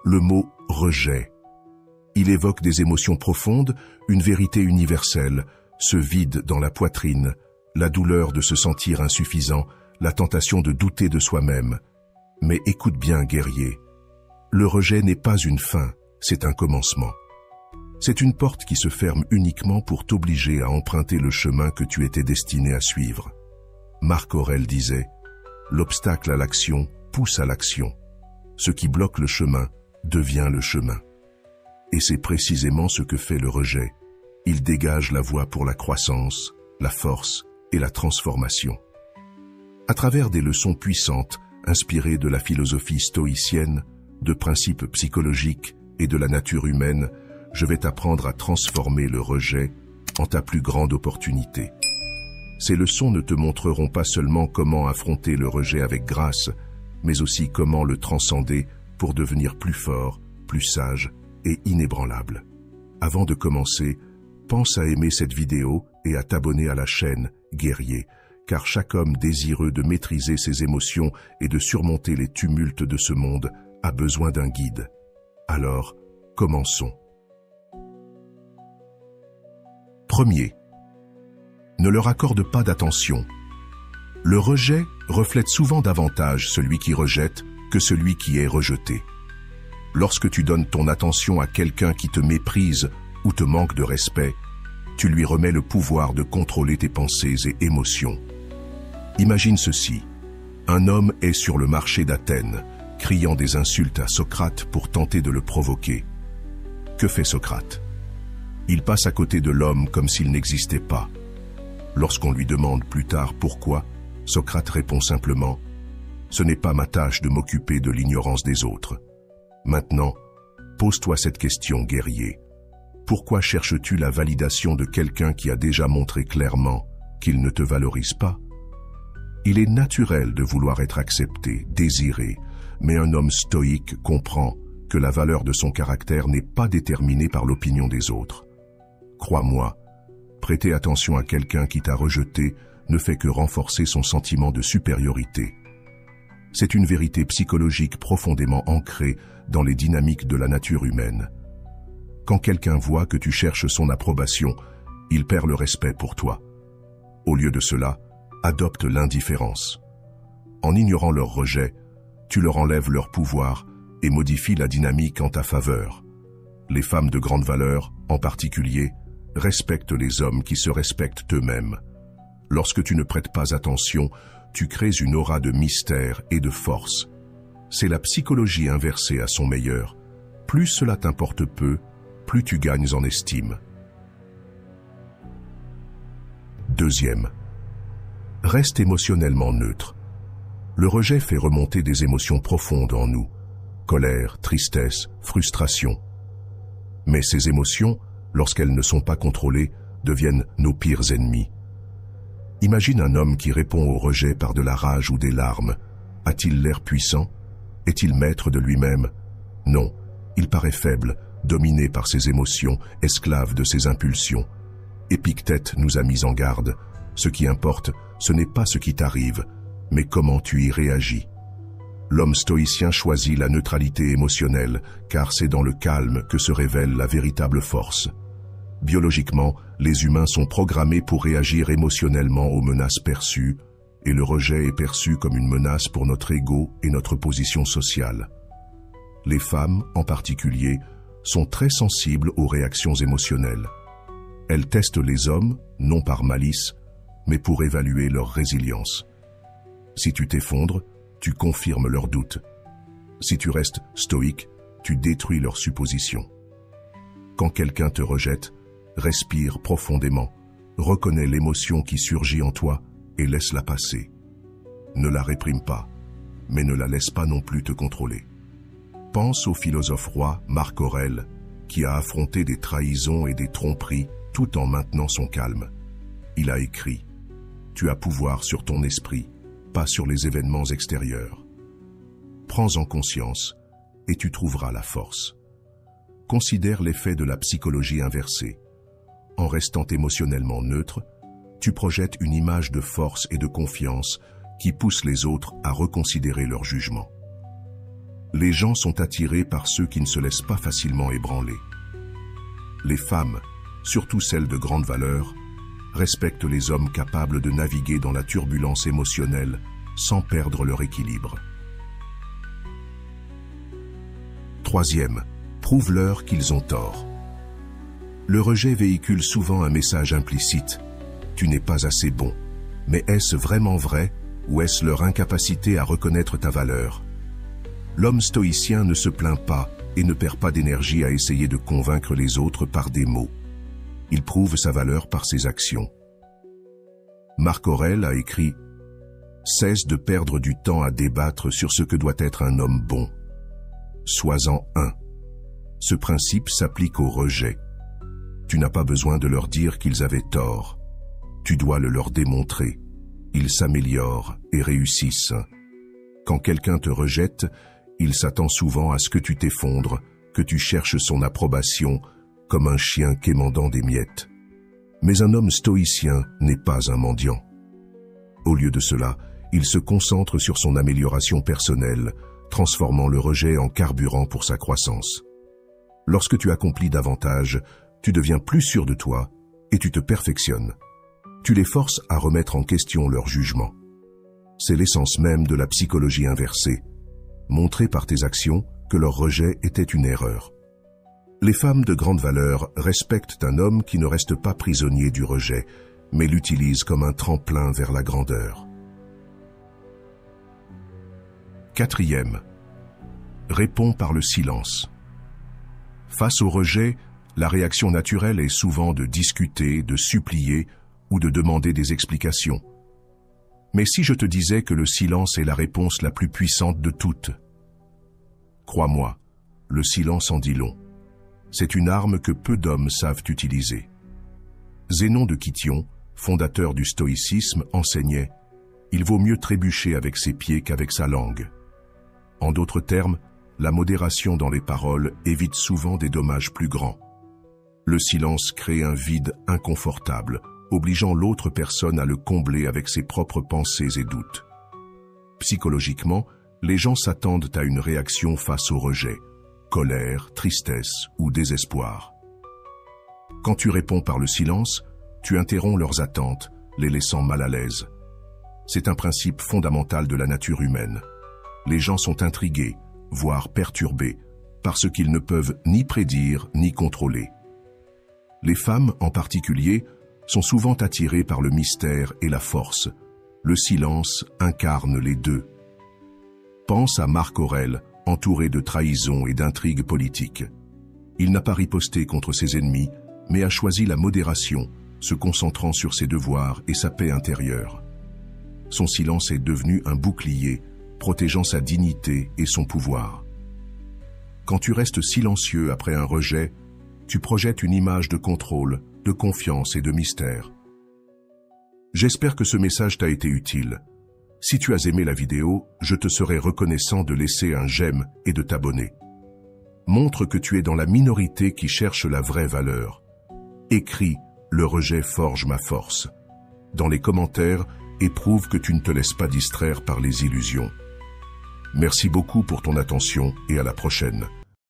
le mot « rejet ». Il évoque des émotions profondes, une vérité universelle, ce vide dans la poitrine, la douleur de se sentir insuffisant, la tentation de douter de soi-même. Mais écoute bien, guerrier, le rejet n'est pas une fin, c'est un commencement. C'est une porte qui se ferme uniquement pour t'obliger à emprunter le chemin que tu étais destiné à suivre. Marc Aurèle disait « L'obstacle à l'action pousse à l'action. Ce qui bloque le chemin devient le chemin. » Et c'est précisément ce que fait le rejet. Il dégage la voie pour la croissance, la force et la transformation. À travers des leçons puissantes, inspirées de la philosophie stoïcienne, de principes psychologiques et de la nature humaine, je vais t'apprendre à transformer le rejet en ta plus grande opportunité. Ces leçons ne te montreront pas seulement comment affronter le rejet avec grâce, mais aussi comment le transcender pour devenir plus fort, plus sage et inébranlable. Avant de commencer, pense à aimer cette vidéo et à t'abonner à la chaîne Guerrier, car chaque homme désireux de maîtriser ses émotions et de surmonter les tumultes de ce monde a besoin d'un guide. Alors, commençons. Premier, ne leur accorde pas d'attention. Le rejet reflète souvent davantage celui qui rejette que celui qui est rejeté. Lorsque tu donnes ton attention à quelqu'un qui te méprise ou te manque de respect, tu lui remets le pouvoir de contrôler tes pensées et émotions. Imagine ceci. Un homme est sur le marché d'Athènes, criant des insultes à Socrate pour tenter de le provoquer. Que fait Socrate? Il passe à côté de l'homme comme s'il n'existait pas. Lorsqu'on lui demande plus tard pourquoi, Socrate répond simplement « Ce n'est pas ma tâche de m'occuper de l'ignorance des autres. » Maintenant, pose-toi cette question, guerrier. Pourquoi cherches-tu la validation de quelqu'un qui a déjà montré clairement qu'il ne te valorise pas? Il est naturel de vouloir être accepté, désiré, mais un homme stoïque comprend que la valeur de son caractère n'est pas déterminée par l'opinion des autres. Crois-moi, prêter attention à quelqu'un qui t'a rejeté ne fait que renforcer son sentiment de supériorité. C'est une vérité psychologique profondément ancrée dans les dynamiques de la nature humaine. Quand quelqu'un voit que tu cherches son approbation, il perd le respect pour toi. Au lieu de cela, adopte l'indifférence. En ignorant leur rejet, tu leur enlèves leur pouvoir et modifies la dynamique en ta faveur. Les femmes de grande valeur, en particulier, respectent les hommes qui se respectent eux-mêmes. Lorsque tu ne prêtes pas attention, tu crées une aura de mystère et de force. C'est la psychologie inversée à son meilleur. Plus cela t'importe peu, plus tu gagnes en estime. Deuxième, reste émotionnellement neutre. Le rejet fait remonter des émotions profondes en nous. Colère, tristesse, frustration. Mais ces émotions, lorsqu'elles ne sont pas contrôlées, deviennent nos pires ennemis. Imagine un homme qui répond au rejet par de la rage ou des larmes. A-t-il l'air puissant? Est-il maître de lui-même? Non, il paraît faible, dominé par ses émotions, esclave de ses impulsions. Épictète nous a mis en garde. Ce qui importe, ce n'est pas ce qui t'arrive, mais comment tu y réagis. L'homme stoïcien choisit la neutralité émotionnelle, car c'est dans le calme que se révèle la véritable force. Biologiquement, les humains sont programmés pour réagir émotionnellement aux menaces perçues, et le rejet est perçu comme une menace pour notre ego et notre position sociale. Les femmes, en particulier, sont très sensibles aux réactions émotionnelles. Elles testent les hommes, non par malice, mais pour évaluer leur résilience. Si tu t'effondres, tu confirmes leurs doutes. Si tu restes stoïque, tu détruis leurs suppositions. Quand quelqu'un te rejette, respire profondément, reconnais l'émotion qui surgit en toi et laisse-la passer. Ne la réprime pas, mais ne la laisse pas non plus te contrôler. Pense au philosophe roi Marc Aurèle, qui a affronté des trahisons et des tromperies tout en maintenant son calme. Il a écrit « Tu as pouvoir sur ton esprit, pas sur les événements extérieurs. Prends-en conscience et tu trouveras la force. » Considère l'effet de la psychologie inversée. En restant émotionnellement neutre, tu projettes une image de force et de confiance qui pousse les autres à reconsidérer leur jugement. Les gens sont attirés par ceux qui ne se laissent pas facilement ébranler. Les femmes, surtout celles de grande valeur, respectent les hommes capables de naviguer dans la turbulence émotionnelle sans perdre leur équilibre. Troisième, prouve-leur qu'ils ont tort. Le rejet véhicule souvent un message implicite. Tu n'es pas assez bon. Mais est-ce vraiment vrai ou est-ce leur incapacité à reconnaître ta valeur? L'homme stoïcien ne se plaint pas et ne perd pas d'énergie à essayer de convaincre les autres par des mots. Il prouve sa valeur par ses actions. Marc Aurèle a écrit « Cesse de perdre du temps à débattre sur ce que doit être un homme bon. Sois-en un. » Ce principe s'applique au rejet. Tu n'as pas besoin de leur dire qu'ils avaient tort. Tu dois le leur démontrer. Ils s'améliorent et réussissent. Quand quelqu'un te rejette, il s'attend souvent à ce que tu t'effondres, que tu cherches son approbation, comme un chien quémandant des miettes. Mais un homme stoïcien n'est pas un mendiant. Au lieu de cela, il se concentre sur son amélioration personnelle, transformant le rejet en carburant pour sa croissance. Lorsque tu accomplis davantage, tu deviens plus sûr de toi et tu te perfectionnes. Tu les forces à remettre en question leur jugement. C'est l'essence même de la psychologie inversée. Montrer par tes actions que leur rejet était une erreur. Les femmes de grande valeur respectent un homme qui ne reste pas prisonnier du rejet, mais l'utilise comme un tremplin vers la grandeur. Quatrième, réponds par le silence. Face au rejet, la réaction naturelle est souvent de discuter, de supplier ou de demander des explications. Mais si je te disais que le silence est la réponse la plus puissante de toutes? Crois-moi, le silence en dit long. C'est une arme que peu d'hommes savent utiliser. Zénon de Kition, fondateur du stoïcisme, enseignait « Il vaut mieux trébucher avec ses pieds qu'avec sa langue ». En d'autres termes, la modération dans les paroles évite souvent des dommages plus grands. Le silence crée un vide inconfortable, obligeant l'autre personne à le combler avec ses propres pensées et doutes. Psychologiquement, les gens s'attendent à une réaction face au rejet. Colère, tristesse ou désespoir. Quand tu réponds par le silence, tu interromps leurs attentes, les laissant mal à l'aise. C'est un principe fondamental de la nature humaine. Les gens sont intrigués, voire perturbés, par ce qu'ils ne peuvent ni prédire ni contrôler. Les femmes, en particulier, sont souvent attirées par le mystère et la force. Le silence incarne les deux. Pense à Marc Aurèle, entouré de trahisons et d'intrigues politiques. Il n'a pas riposté contre ses ennemis, mais a choisi la modération, se concentrant sur ses devoirs et sa paix intérieure. Son silence est devenu un bouclier, protégeant sa dignité et son pouvoir. Quand tu restes silencieux après un rejet, tu projettes une image de contrôle, de confiance et de mystère. J'espère que ce message t'a été utile. Si tu as aimé la vidéo, je te serai reconnaissant de laisser un j'aime et de t'abonner. Montre que tu es dans la minorité qui cherche la vraie valeur. Écris « Le rejet forge ma force » dans les commentaires et prouve que tu ne te laisses pas distraire par les illusions. Merci beaucoup pour ton attention et à la prochaine.